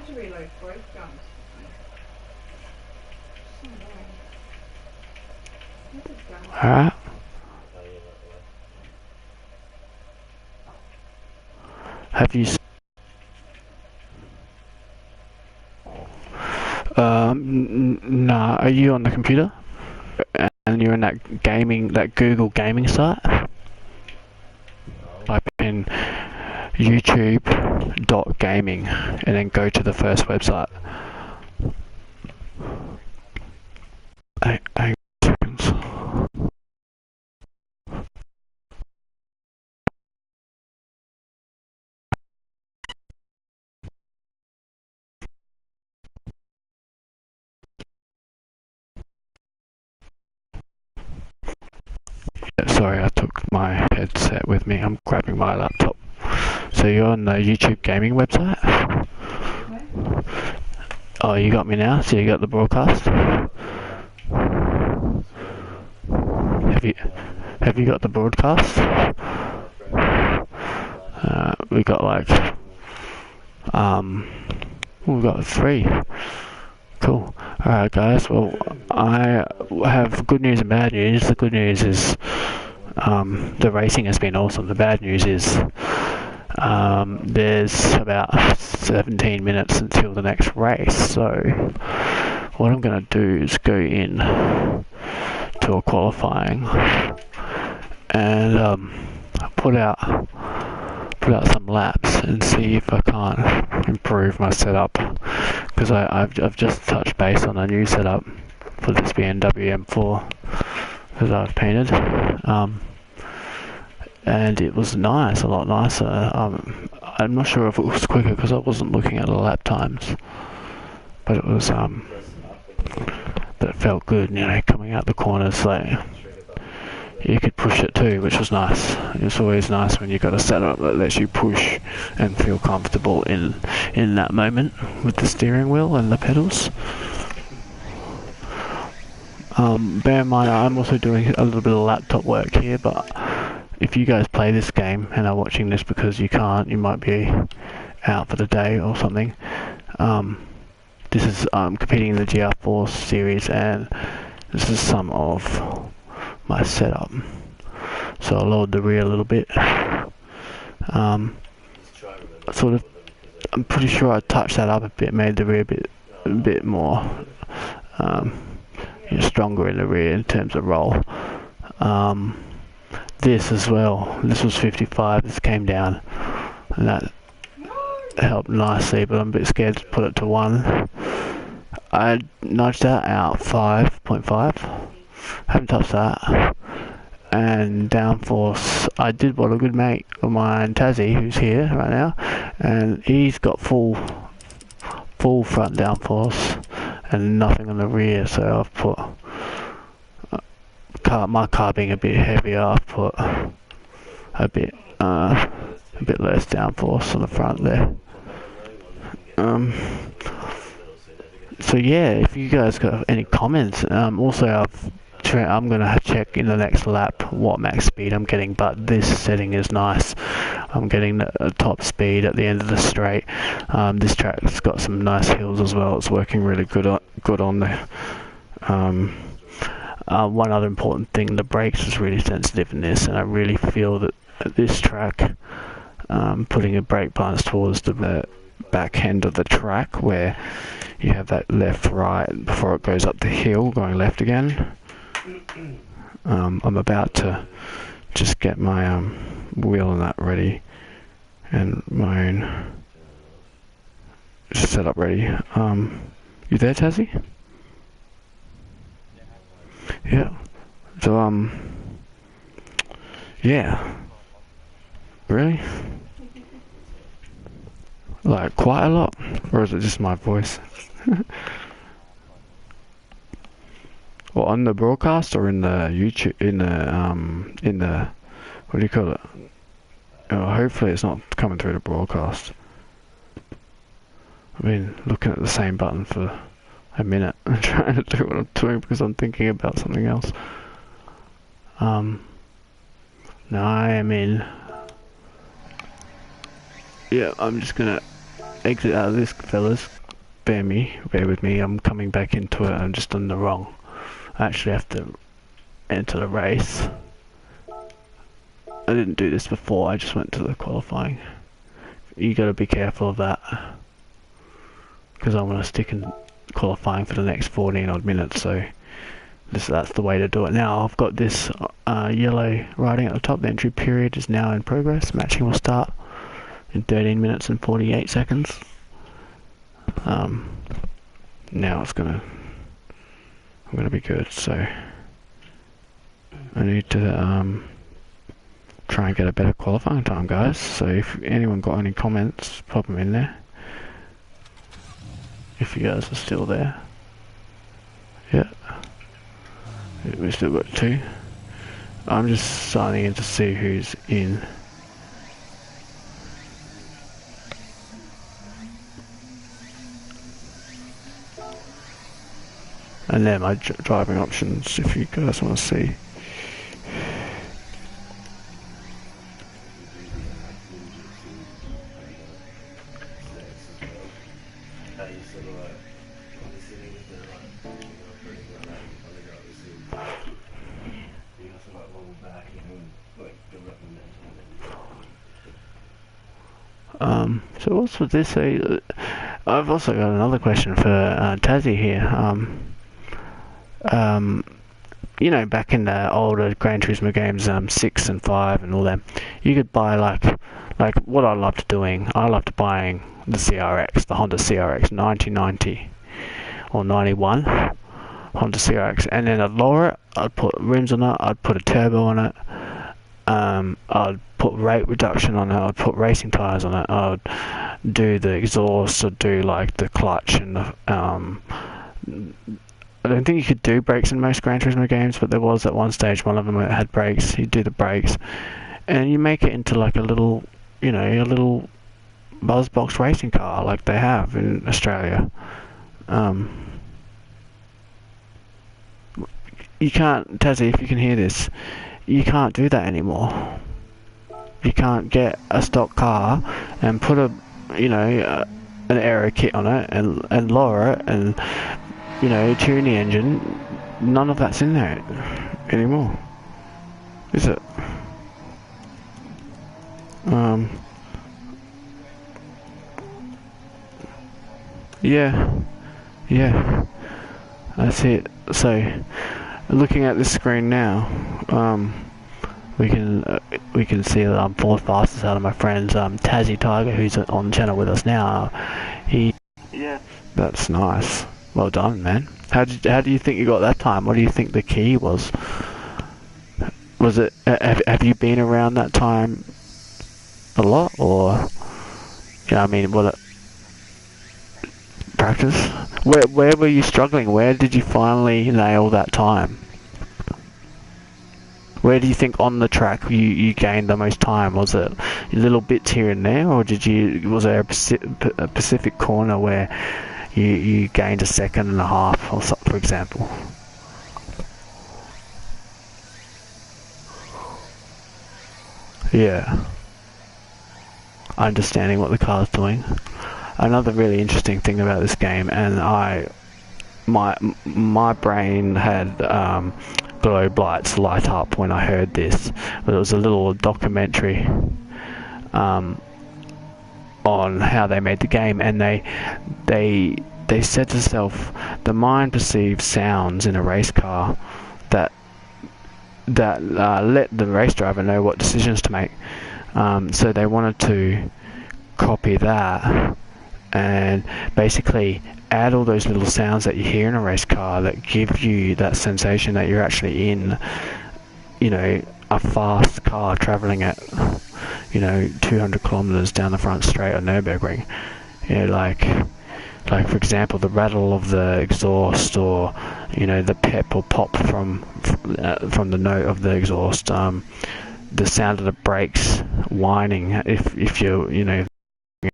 to reload both guns. So annoying. Where's his gun? Alright. Have you... Nah, are you on the computer? And you're in that gaming, that Google gaming site? Type in youtube.gaming and then go to the first website. Hang on seconds. Sorry, I took my headset with me. I'm grabbing my laptop. So you're on the YouTube gaming website? Oh, you got me now? So you got the broadcast? Have you got the broadcast? We got like we got 3. Cool. Alright guys, well I have good news and bad news. The good news is the racing has been awesome. The bad news is there's about 17 minutes until the next race, so what I'm going to do is go in to a qualifying and put out some laps and see if I can't improve my setup, because I've just touched base on a new setup for this BMW M4 that I've painted, and it was nice, a lot nicer. I'm not sure if it was quicker because I wasn't looking at the lap times, but it was but it felt good, you know, coming out the corners. Like you could push it too, which was nice. It's always nice when you've got a setup that lets you push and feel comfortable in that moment with the steering wheel and the pedals. Bear in mind, I'm also doing a little bit of laptop work here, but if you guys play this game and are watching this because you can't, you might be out for the day or something. This is competing in the GR4 series, and this is some of my setup. So I'll lower the rear a little bit. Sort of, I'm pretty sure I touched that up a bit, made the rear a bit more stronger in the rear in terms of roll. This as well, this was 55, this came down, and that helped nicely, but I'm a bit scared to put it to 1. I nudged that out 5.5, haven't touched that. And downforce, I did what a good mate of mine, Tazzy, who's here right now, and he's got full front downforce and nothing on the rear, so I've put my car being a bit heavier, I've put a bit less downforce on the front there. So yeah, if you guys got any comments, also I'm going to check in the next lap what max speed I'm getting, but this setting is nice. I'm getting the top speed at the end of the straight. This track's got some nice hills as well. It's working really good on there. One other important thing, the brakes is really sensitive in this, and I really feel that at this track, putting a brake balance towards the back end of the track where you have that left right before it goes up the hill, going left again. I'm about to just get my wheel and that ready, and my own setup ready. You there, Tazzy? Yeah. So yeah. Really? Like quite a lot, or is it just my voice? Well, on the broadcast or in the YouTube, in the what do you call it? Hopefully it's not coming through the broadcast. I've been looking at the same button for a minute and trying to do what I'm doing because I'm thinking about something else. Now I am in. Yeah, I'm just gonna exit out of this, fellas. Bear with me. I'm coming back into it. I'm just on the wrong. I actually have to enter the race. I didn't do this before. I just went to the qualifying. You got to be careful of that, because I want to stick in qualifying for the next 14 odd minutes. So that's the way to do it. Now I've got this yellow writing at the top. The entry period is now in progress. Matching will start in 13 minutes and 48 seconds. Now I'm gonna be good. So I need to try and get a better qualifying time, guys. So if anyone got any comments, pop them in there. If you guys are still there. Yeah. We still got 2. I'm just signing in to see who's in. And then my driving options, if you guys want to see. So what's with this? I've also got another question for Tassie here. You know, back in the older Gran Turismo games, 6 and 5 and all that, you could buy like what I loved doing. I loved buying the CRX, the Honda CRX 1990 or 91 Honda CRX, and then I'd lower it. I'd put rims on it. I'd put a turbo on it. I'd put rate reduction on it. I'd put racing tires on it. I'd do the exhaust. I'd do like the clutch and the, I don't think you could do brakes in most Gran Turismo games, but there was at one stage one of them that had brakes. You do the brakes, and you make it into like a little, you know, a little buzzbox racing car like they have in Australia. You can't, Tassie, if you can hear this, you can't do that anymore. You can't get a stock car and put a, you know, an aero kit on it and lower it and, you know, tune the engine. None of that's in there anymore, is it? Yeah, that's it. So, looking at this screen now, we can see that I'm 4th fastest out of my friends. Tassie Tiger, who's on the channel with us now, that's nice. Well done, man. How do you think you got that time? What do you think the key was? Was it? Have you been around that time a lot, or? Yeah, I mean, what? Practice? Where were you struggling? Where did you finally nail that time? Where do you think on the track you gained the most time? Was it little bits here and there, or was there a Pacific corner where you gained 1.5 seconds or something, for example? Yeah. Understanding what the car's doing. Another really interesting thing about this game, and my brain had globe lights light up when I heard this, but it was a little documentary on how they made the game, and they said to themselves, the mind perceives sounds in a race car that let the race driver know what decisions to make. So they wanted to copy that and basically add all those little sounds that you hear in a race car that give you that sensation that you're actually in, you know, a fast car traveling at, you know, 200 kilometers down the front straight on Nürburgring. You know, like for example, the rattle of the exhaust, or, you know, the pep or pop from the note of the exhaust, the sound of the brakes whining if you're, you know,